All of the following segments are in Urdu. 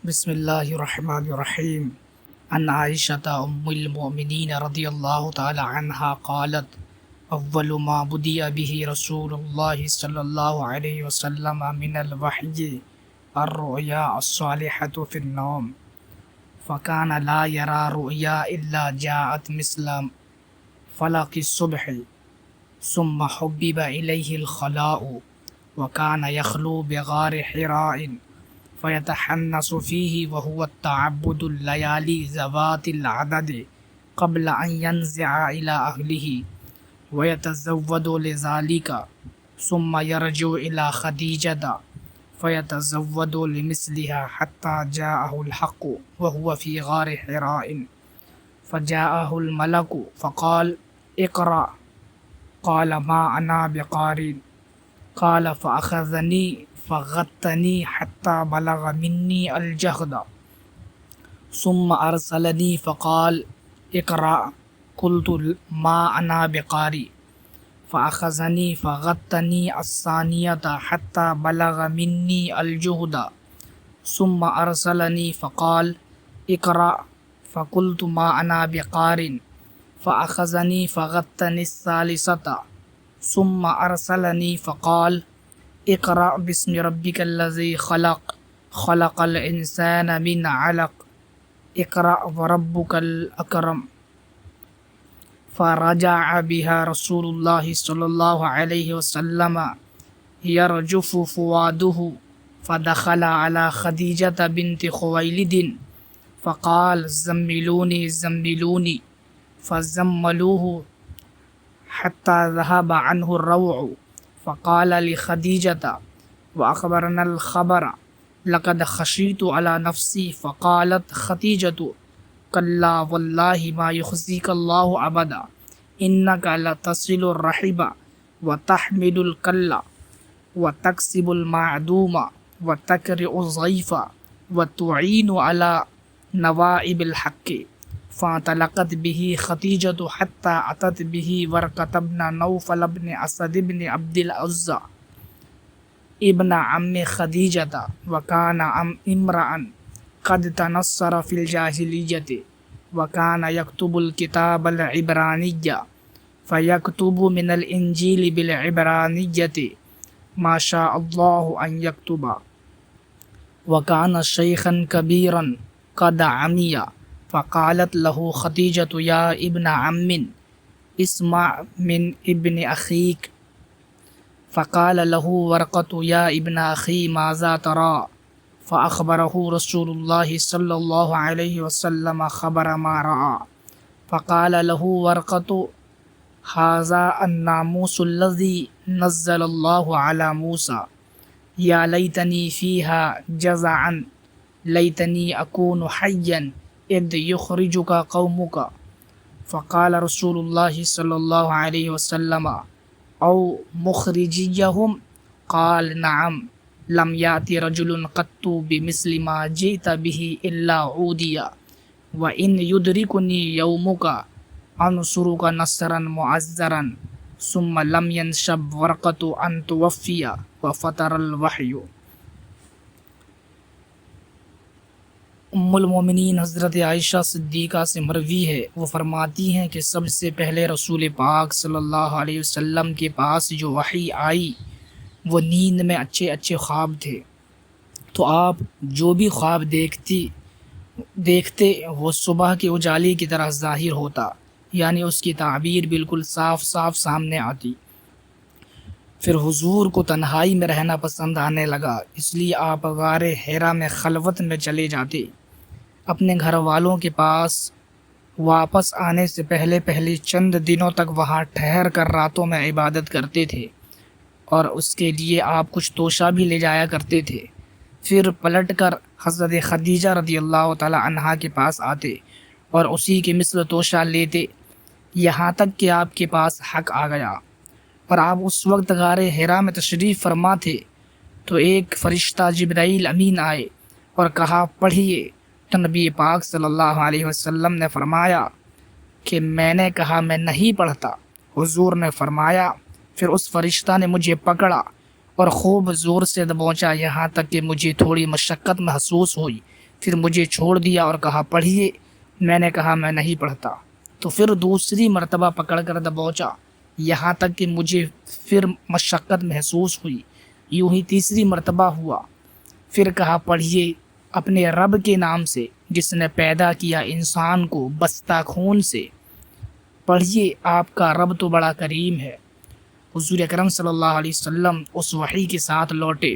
بسم اللہ الرحمن الرحیم عن عائشة ام المؤمنین رضی اللہ تعالی عنہا قالت اول ما بدأ به رسول اللہ صلی اللہ علیہ وسلم من الوحی الرؤیا الصالحة في النوم فكان لا يرى رؤيا إلا جاءت مثل فلق الصبح ثم حبب إليه الخلاء وكان يخلو بغار حراء فيتحنس فيه وهو التعبد الليالي ذوات العدد قبل أن ينزع إلى أهله ويتزود لذلك ثم يرجع إلى خديجة فيتزود لمثلها حتى جاءه الحق وهو في غار حراء فجاءه الملك فقال اقرأ قال ما أنا بقارئ قال فأخذني فغطني حتى بلغ مني الجهد ثم أرسلني فقال اقرأ قلت ما أنا بقارئ فأخذني فغطني الثانية حتى بلغ مني الجهد ثم أرسلني فقال اقرأ فقلت ما أنا بقارئ فأخذني فغطني الثالثة ثم أرسلني فقال اقرأ باسم ربك الذي خلق خلق الإنسان من علق اقرأ وربك الأكرم فرجع بها رسول الله صلى الله عليه وسلم يرجف فؤاده فدخل على خديجة بنت خويلد فقال زملوني زملوني فزملوه حتى ذهب عنه الروع فقال لخديجة وأخبرنا الخبر لقد خشيت على نفسي فقالت خديجة كلا والله ما يخزيك الله أبدا إنك لتصل الرحب وتحمل الكل وتكسب المعدوم وتكرئ الضيف وتعين على نوائب الحق فانطلقت به خديجة حتى أتت به ورقة بن نوفل بن أسد بن عبد العزى ابن عم خديجة وكان امرأ قد تنصر في الجاهلية وكان يكتب الكتاب العبرانية فيكتب من الإنجيل بالعبرانية ما شاء الله أن يكتب وكان شيخا كبيرا قد عمي فقالت له خديجة يا ابن عم اسمع من ابن أخيك فقال له ورقة يا ابن أخي ماذا ترى فأخبره رسول الله صلى الله عليه وسلم خبر ما رأى فقال له ورقة هذا الناموس الذي نزل الله على موسى يا ليتني فيها جزعا ليتني أكون حيا إذ يخرجك قومك فقال رسول الله صلى الله عليه وسلم أو مخرجيهم قال نعم لم يأتي رجل قط بمثل ما جئت به إلا عوديا وإن يدركني يومك أنصرك نصرا معزرا ثم لم ينشب ورقة أن توفي وفتر الوحي۔ ام المومنین حضرت عائشہ صدیقہ سے مروی ہے، وہ فرماتی ہیں کہ سب سے پہلے رسول پاک صلی اللہ علیہ وسلم کے پاس جو وحی آئی وہ نیند میں اچھے اچھے خواب تھے، تو آپ جو بھی خواب دیکھتے وہ صبح کے اجالے کی طرح ظاہر ہوتا، یعنی اس کی تعبیر بالکل صاف صاف سامنے آتی۔ پھر حضور کو تنہائی میں رہنا پسند آنے لگا، اس لیے آپ غار حرا میں خلوت میں چلے جاتے۔ اپنے گھر والوں کے پاس واپس آنے سے پہلے چند دنوں تک وہاں ٹھہر کر راتوں میں عبادت کرتے تھے، اور اس کے لیے آپ کچھ توشہ بھی لے جایا کرتے تھے۔ پھر پلٹ کر حضرت خدیجہ رضی اللہ تعالی عنہا کے پاس آتے اور اسی کے مثل توشہ لیتے، یہاں تک کہ آپ کے پاس حق آ گیا اور آپ اس وقت غار حرا میں تشریف فرما تھے، تو ایک فرشتہ جبرائیل امین آئے اور کہا پڑھیے، تو نبی پاک صلی اللہ علیہ وسلم نے فرمایا کہ میں نے کہا میں نہیں پڑھتا۔ حضور نے فرمایا پھر اس فرشتہ نے مجھے پکڑا اور خوب زور سے دبوچا، یہاں تک کہ مجھے تھوڑی مشقت محسوس ہوئی۔ پھر مجھے چھوڑ دیا اور کہا پڑھیے۔ میں نے کہا میں نہیں پڑھتا، تو پھر دوسری مرتبہ پکڑ کر دبوچا، یہاں تک کہ مجھے پھر مشقت محسوس ہوئی۔ یوں ہی تیسری مرتبہ ہوا، پھر کہا پڑھیے اپنے رب کے نام سے جس نے پیدا کیا انسان کو بستہ خون سے، پڑھیے آپ کا رب تو بڑا کریم ہے۔ حضور اکرم صلی اللہ علیہ وسلم اس وحی کے ساتھ لوٹے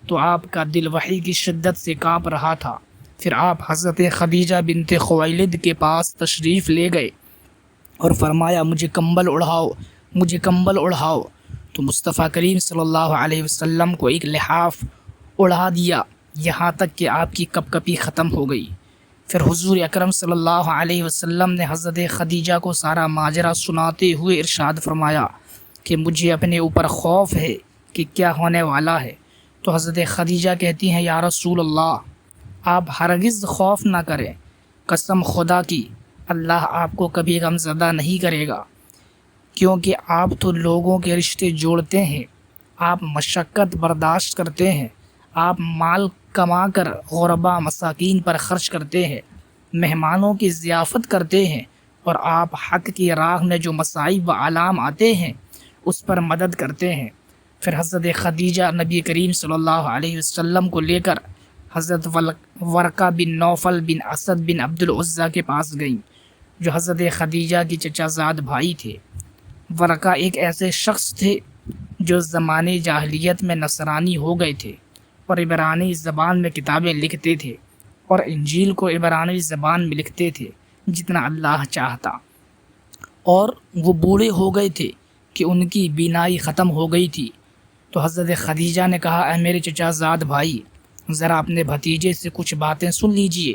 تو آپ کا دل وحی کی شدت سے کانپ رہا تھا۔ پھر آپ حضرت خدیجہ بنت خویلد کے پاس تشریف لے گئے اور فرمایا مجھے کمبل اڑھاؤ، مجھے کمبل اڑھاؤ۔ تو مصطفیٰ کریم صلی اللہ علیہ وسلم کو ایک لحاف اڑھا دیا، یہاں تک کہ آپ کی کپ کپی ختم ہو گئی۔ پھر حضور اکرم صلی اللہ علیہ وسلم نے حضرت خدیجہ کو سارا ماجرا سناتے ہوئے ارشاد فرمایا کہ مجھے اپنے اوپر خوف ہے کہ کیا ہونے والا ہے۔ تو حضرت خدیجہ کہتی ہیں یا رسول اللہ، آپ ہرگز خوف نہ کریں، قسم خدا کی اللہ آپ کو کبھی غم زدہ نہیں کرے گا، کیونکہ آپ تو لوگوں کے رشتے جوڑتے ہیں، آپ مشقت برداشت کرتے ہیں، آپ مال کما کر غربا مساکین پر خرچ کرتے ہیں، مہمانوں کی ضیافت کرتے ہیں، اور آپ حق کی راہ میں جو مصائب و آلام آتے ہیں اس پر مدد کرتے ہیں۔ پھر حضرت خدیجہ نبی کریم صلی اللہ علیہ وسلم کو لے کر حضرت ورقہ بن نوفل بن اسد بن عبد العزیٰ کے پاس گئیں، جو حضرت خدیجہ کی چچا زاد بھائی تھے۔ ورقہ ایک ایسے شخص تھے جو زمانے جاہلیت میں نصرانی ہو گئے تھے اور عبرانی زبان میں کتابیں لکھتے تھے، اور انجیل کو عبرانی زبان میں لکھتے تھے جتنا اللہ چاہتا، اور وہ بوڑھے ہو گئے تھے کہ ان کی بینائی ختم ہو گئی تھی۔ تو حضرت خدیجہ نے کہا اے میرے چچا زاد بھائی، ذرا اپنے بھتیجے سے کچھ باتیں سن لیجئے۔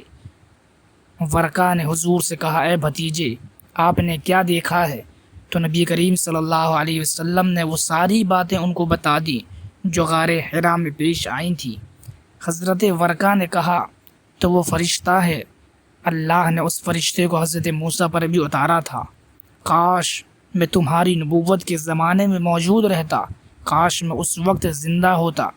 ورقہ نے حضور سے کہا اے بھتیجے، آپ نے کیا دیکھا ہے؟ تو نبی کریم صلی اللہ علیہ وسلم نے وہ ساری باتیں ان کو بتا دیں جو غار حرا میں پیش آئی تھیں۔ حضرت ورقہ نے کہا تو وہ فرشتہ ہے، اللہ نے اس فرشتے کو حضرت موسیٰ پر بھی اتارا تھا، کاش میں تمہاری نبوت کے زمانے میں موجود رہتا، کاش میں اس وقت زندہ ہوتا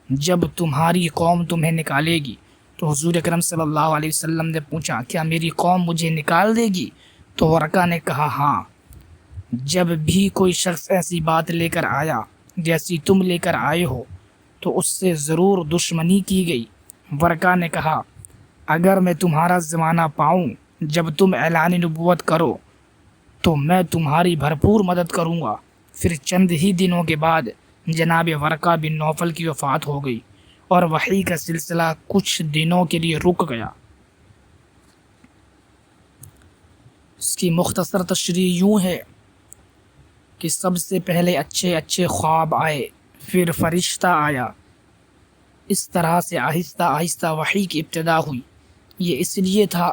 جب تمہاری قوم تمہیں نکالے گی۔ تو حضور اکرم صلی اللہ علیہ وسلم نے پوچھا کیا میری قوم مجھے نکال دے گی؟ تو ورقہ نے کہا ہاں، جب بھی کوئی شخص ایسی بات لے کر آیا جیسی تم لے کر آئے ہو تو اس سے ضرور دشمنی کی گئی۔ ورقہ نے کہا اگر میں تمہارا زمانہ پاؤں جب تم اعلان نبوت کرو تو میں تمہاری بھرپور مدد کروں گا۔ پھر چند ہی دنوں کے بعد جناب ورقہ بن نوفل کی وفات ہو گئی اور وحی کا سلسلہ کچھ دنوں کے لیے رک گیا۔ اس کی مختصر تشریح یوں ہے کہ سب سے پہلے اچھے اچھے خواب آئے، پھر فرشتہ آیا، اس طرح سے آہستہ آہستہ وحی کی ابتدا ہوئی۔ یہ اس لیے تھا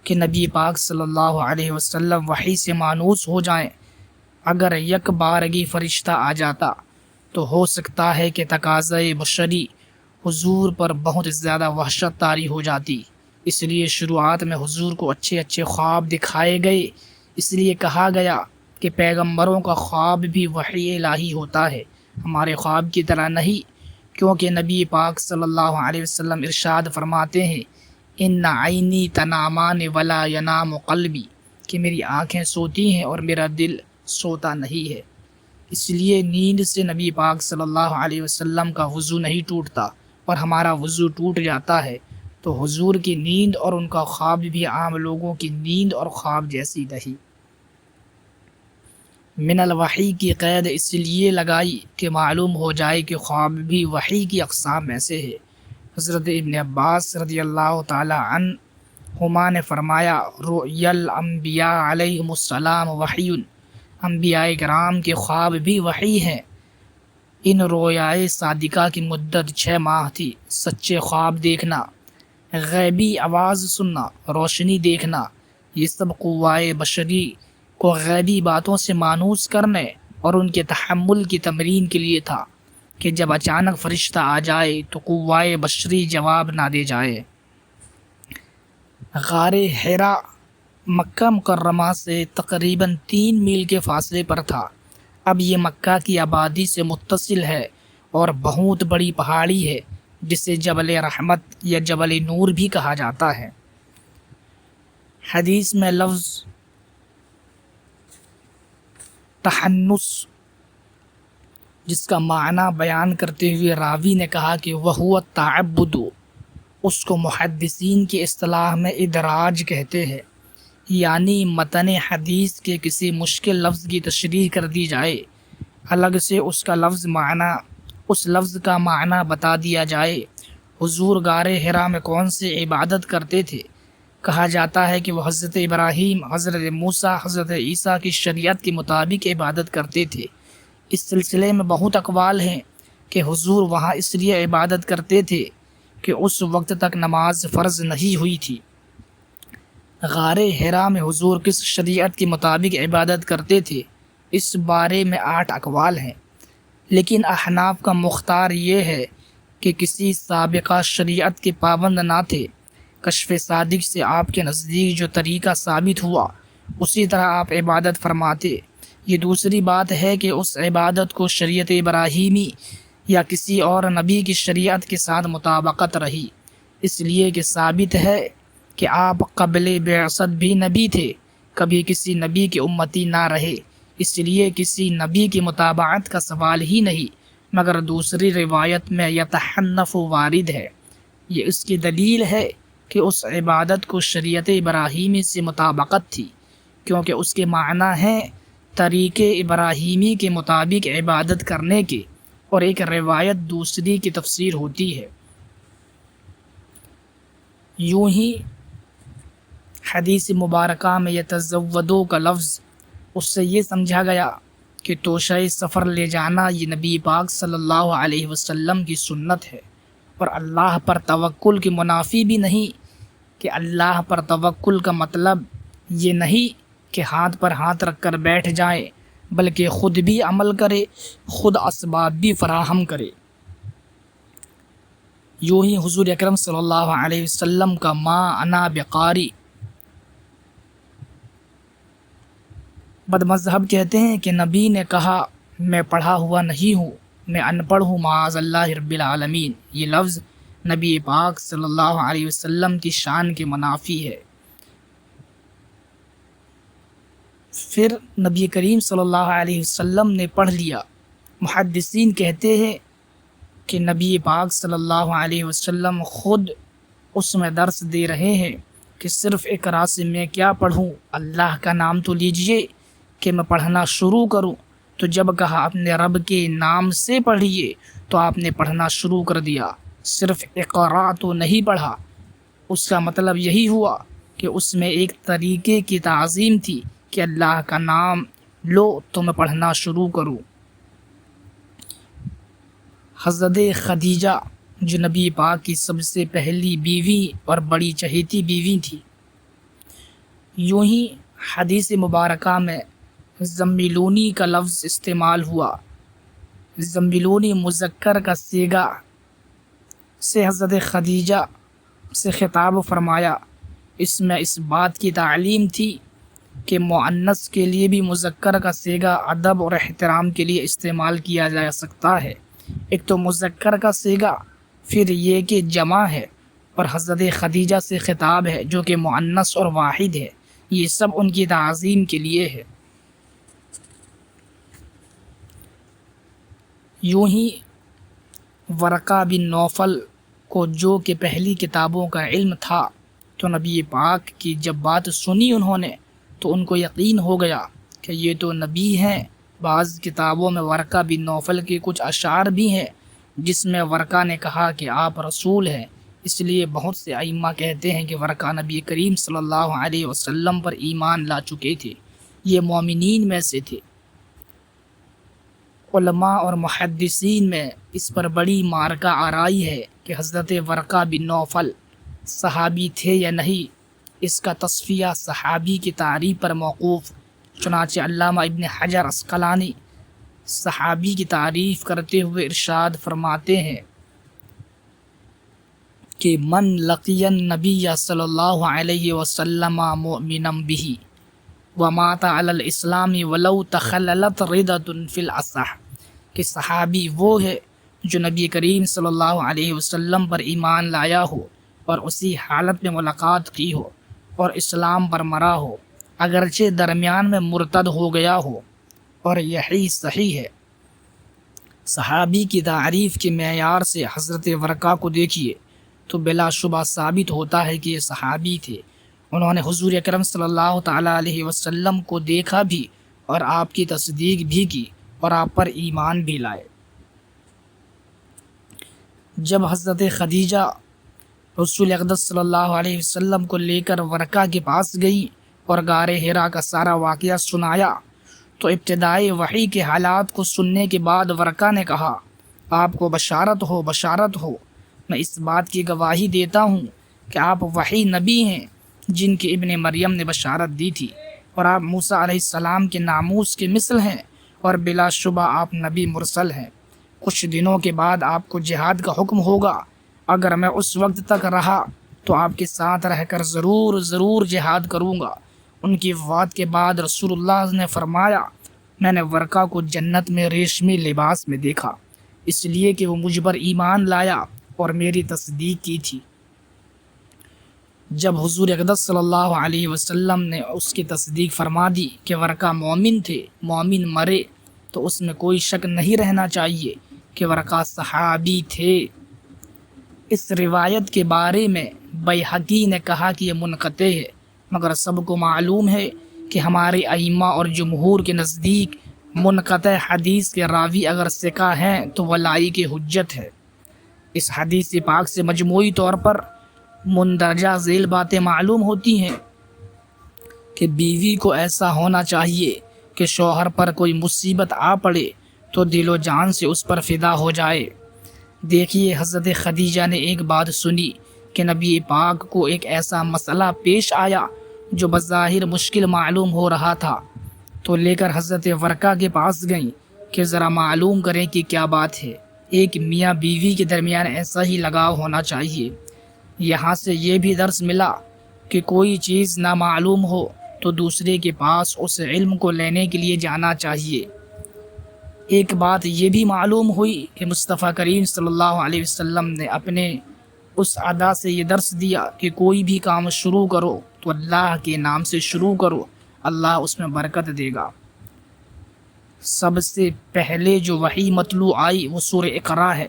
کہ نبی پاک صلی اللہ علیہ وسلم وحی سے مانوس ہو جائیں۔ اگر یک بارگی فرشتہ آ جاتا تو ہو سکتا ہے کہ تقاضۂ بشری حضور پر بہت زیادہ وحشت طاری ہو جاتی، اس لیے شروعات میں حضور کو اچھے اچھے خواب دکھائے گئے۔ اس لیے کہا گیا کہ پیغمبروں کا خواب بھی وحی الہی ہوتا ہے، ہمارے خواب کی طرح نہیں، کیونکہ نبی پاک صلی اللہ علیہ وسلم ارشاد فرماتے ہیں ان عینی تنامان ولا ینام قلبی، کہ میری آنکھیں سوتی ہیں اور میرا دل سوتا نہیں ہے۔ اس لیے نیند سے نبی پاک صلی اللہ علیہ وسلم کا وضو نہیں ٹوٹتا، اور ہمارا وضو ٹوٹ جاتا ہے تو حضور کی نیند اور ان کا خواب بھی عام لوگوں کی نیند اور خواب جیسی نہیں۔ من الوحی کی قید اس لیے لگائی کہ معلوم ہو جائے کہ خواب بھی وحی کی اقسام میں سے ہے۔ حضرت ابن عباس رضی اللہ تعالی عنہما نے فرمایا رؤیا الانبیاء علیہم السلام وحی، انبیاء کرام کے خواب بھی وحی ہیں۔ ان رویائے صادقہ کی مدت 6 ماہ تھی۔ سچے خواب دیکھنا، غیبی آواز سننا، روشنی دیکھنا، یہ سب قوائے بشری کو غیبی باتوں سے مانوس کرنے اور ان کے تحمل کی تمرین کے لیے تھا کہ جب اچانک فرشتہ آ جائے تو قوائے بشری جواب نہ دے جائے۔ غار حرا مکہ مکرمہ سے تقریباً 3 میل کے فاصلے پر تھا۔ اب یہ مکہ کی آبادی سے متصل ہے اور بہت بڑی پہاڑی ہے جسے جبل رحمت یا جبل نور بھی کہا جاتا ہے۔ حدیث میں لفظ تحنس جس کا معنی بیان کرتے ہوئے راوی نے کہا کہ وَهُوَ التَّعَبُّدُ، اس کو محدثین کی اصطلاح میں ادراج کہتے ہیں، یعنی متن حدیث کے کسی مشکل لفظ کی تشریح کر دی جائے، الگ سے اس لفظ کا معنی بتا دیا جائے۔ حضور غار حرا میں کون سے عبادت کرتے تھے؟ کہا جاتا ہے کہ وہ حضرت ابراہیم، حضرت موسیٰ، حضرت عیسیٰ کی شریعت کے مطابق عبادت کرتے تھے۔ اس سلسلے میں بہت اقوال ہیں کہ حضور وہاں اس لیے عبادت کرتے تھے کہ اس وقت تک نماز فرض نہیں ہوئی تھی۔ غار حرا میں حضور کس شریعت کے مطابق عبادت کرتے تھے، اس بارے میں 8 اقوال ہیں، لیکن احناف کا مختار یہ ہے کہ کسی سابقہ شریعت کے پابند نہ تھے۔ کشف صادق سے آپ کے نزدیک جو طریقہ ثابت ہوا اسی طرح آپ عبادت فرماتے۔ یہ دوسری بات ہے کہ اس عبادت کو شریعت ابراہیمی یا کسی اور نبی کی شریعت کے ساتھ مطابقت رہی، اس لیے کہ ثابت ہے کہ آپ قبل بعثت بھی نبی تھے، کبھی کسی نبی کی امتی نہ رہے، اس لیے کسی نبی کی متابعت کا سوال ہی نہیں، مگر دوسری روایت میں یتحنف وارد ہے۔ یہ اس کی دلیل ہے کہ اس عبادت کو شریعت ابراہیمی سے مطابقت تھی، کیونکہ اس کے معنی ہیں طریقے ابراہیمی کے مطابق عبادت کرنے کے، اور ایک روایت دوسری کی تفسیر ہوتی ہے۔ یوں ہی حدیث مبارکہ میں یتزودو کا لفظ اس سے یہ سمجھا گیا کہ توشہ سفر لے جانا یہ نبی پاک صلی اللہ علیہ وسلم کی سنت ہے، اور اللہ پر توکل کے منافی بھی نہیں کہ اللہ پر توکل کا مطلب یہ نہیں کہ ہاتھ پر ہاتھ رکھ کر بیٹھ جائیں، بلکہ خود بھی عمل کرے، خود اسباب بھی فراہم کرے۔ یوں ہی حضور اکرم صلی اللہ علیہ وسلم کا ما انا بقاری، بد مذہب کہتے ہیں کہ نبی نے کہا میں پڑھا ہوا نہیں ہوں، میں ان پڑھ ہوں معاذ اللہ رب العالمین، یہ لفظ نبی پاک صلی اللہ علیہ وسلم کی شان کے منافی ہے۔ پھر نبی کریم صلی اللہ علیہ وسلم نے پڑھ لیا۔ محدثین کہتے ہیں کہ نبی پاک صلی اللہ علیہ وسلم خود اس میں درس دے رہے ہیں کہ صرف اقرا سے میں کیا پڑھوں، اللہ کا نام تو لیجئے کہ میں پڑھنا شروع کروں۔ تو جب کہا اپنے رب کے نام سے پڑھیے تو آپ نے پڑھنا شروع کر دیا، صرف اقرا تو نہیں پڑھا۔ اس کا مطلب یہی ہوا کہ اس میں ایک طریقے کی تعظیم تھی کہ اللہ کا نام لو تو میں پڑھنا شروع کروں۔ حضرت خدیجہ جو نبی پاک کی سب سے پہلی بیوی اور بڑی چہیتی بیوی تھی، یوں ہی حدیث مبارکہ میں زملونی کا لفظ استعمال ہوا۔ زملونی مذکر کا صیغہ سے حضرت خدیجہ سے خطاب فرمایا۔ اس میں اس بات کی تعلیم تھی کہ مؤنث کے لیے بھی مذکر کا صیغہ ادب اور احترام کے لیے استعمال کیا جا سکتا ہے۔ ایک تو مذکر کا صیغہ، پھر یہ کہ جمع ہے، اور حضرت خدیجہ سے خطاب ہے جو کہ مؤنث اور واحد ہے، یہ سب ان کی تعظیم کے لیے ہے۔ یوں ہی ورقہ بن نوفل کو جو کہ پہلی کتابوں کا علم تھا، تو نبی پاک کی جب بات سنی انہوں نے تو ان کو یقین ہو گیا کہ یہ تو نبی ہیں۔ بعض کتابوں میں ورقہ بن نوفل کے کچھ اشعار بھی ہیں جس میں ورقہ نے کہا کہ آپ رسول ہیں، اس لیے بہت سے ائمہ کہتے ہیں کہ ورقہ نبی کریم صلی اللہ علیہ وسلم پر ایمان لا چکے تھے، یہ مومنین میں سے تھے۔ علماء اور محدثین میں اس پر بڑی مارکہ آرائی ہے کہ حضرت ورقہ بن نوفل صحابی تھے یا نہیں۔ اس کا تصفیہ صحابی کی تعریف پر موقوف، چنانچہ علامہ ابن حجر عسقلانی صحابی کی تعریف کرتے ہوئے ارشاد فرماتے ہیں کہ من لقی النبی صلی اللہ علیہ وسلم مؤمنا بہ ومات علی الاسلام ولو تخللت ردۃ فی الاصح، کہ صحابی وہ ہے جو نبی کریم صلی اللہ علیہ وسلم پر ایمان لایا ہو اور اسی حالت میں ملاقات کی ہو اور اسلام پر مرا ہو، اگرچہ درمیان میں مرتد ہو گیا ہو، اور یہی صحیح ہے۔ صحابی کی تعریف کے معیار سے حضرت ورقہ کو دیکھیے تو بلا شبہ ثابت ہوتا ہے کہ یہ صحابی تھے۔ انہوں نے حضور اکرم صلی اللہ تعالیٰ علیہ وسلم کو دیکھا بھی اور آپ کی تصدیق بھی کی اور آپ پر ایمان بھی لائے۔ جب حضرت خدیجہ رسول اقدس صلی اللہ علیہ وسلم کو لے کر ورقہ کے پاس گئی اور غار حرا کا سارا واقعہ سنایا تو ابتدائی وحی کے حالات کو سننے کے بعد ورقہ نے کہا، آپ کو بشارت ہو، بشارت ہو، میں اس بات کی گواہی دیتا ہوں کہ آپ وحی نبی ہیں جن کی ابن مریم نے بشارت دی تھی، اور آپ موسیٰ علیہ السلام کے ناموس کے مثل ہیں، اور بلا شبہ آپ نبی مرسل ہیں۔ کچھ دنوں کے بعد آپ کو جہاد کا حکم ہوگا، اگر میں اس وقت تک رہا تو آپ کے ساتھ رہ کر ضرور جہاد کروں گا۔ ان کی وفات کے بعد رسول اللہ نے فرمایا، میں نے ورقہ کو جنت میں ریشمی لباس میں دیکھا، اس لیے کہ وہ مجھ پر ایمان لایا اور میری تصدیق کی تھی۔ جب حضور اقدس صلی اللہ علیہ وسلم نے اس کی تصدیق فرما دی کہ ورقہ مومن تھے، مومن مرے، تو اس میں کوئی شک نہیں رہنا چاہیے کہ ورقہ صحابی تھے۔ اس روایت کے بارے میں بیہقی نے کہا کہ یہ منقطع ہے، مگر سب کو معلوم ہے کہ ہمارے ائمہ اور جمہور کے نزدیک منقطع حدیث کے راوی اگر ثقہ ہیں تو وہ لائق حجت ہے۔ اس حدیث پاک سے مجموعی طور پر مندرجہ ذیل باتیں معلوم ہوتی ہیں کہ بیوی کو ایسا ہونا چاہیے کہ شوہر پر کوئی مصیبت آ پڑے تو دل و جان سے اس پر فدا ہو جائے۔ دیکھیے، حضرت خدیجہ نے ایک بات سنی کہ نبی پاک کو ایک ایسا مسئلہ پیش آیا جو بظاہر مشکل معلوم ہو رہا تھا، تو لے کر حضرت ورقہ کے پاس گئیں کہ ذرا معلوم کریں کہ کیا بات ہے۔ ایک میاں بیوی کے درمیان ایسا ہی لگاؤ ہونا چاہیے۔ یہاں سے یہ بھی درس ملا کہ کوئی چیز نہ معلوم ہو تو دوسرے کے پاس اس علم کو لینے کے لیے جانا چاہیے۔ ایک بات یہ بھی معلوم ہوئی کہ مصطفیٰ کریم صلی اللہ علیہ وسلم نے اپنے اس ادا سے یہ درس دیا کہ کوئی بھی کام شروع کرو تو اللہ کے نام سے شروع کرو، اللہ اس میں برکت دے گا۔ سب سے پہلے جو وحی مطلوع آئی وہ سورہ اقرا ہے۔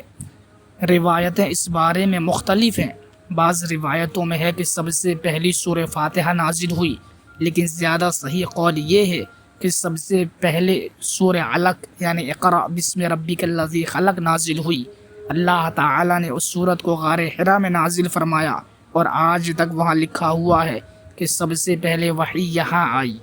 روایتیں اس بارے میں مختلف ہیں۔ بعض روایتوں میں ہے کہ سب سے پہلی سورہ فاتحہ نازل ہوئی، لیکن زیادہ صحیح قول یہ ہے کہ سب سے پہلے سورہ علق یعنی اقرا بسم ربک الذی خلق نازل ہوئی۔ اللہ تعالیٰ نے اس سورت کو غار حرا میں نازل فرمایا، اور آج تک وہاں لکھا ہوا ہے کہ سب سے پہلے وحی یہاں آئی۔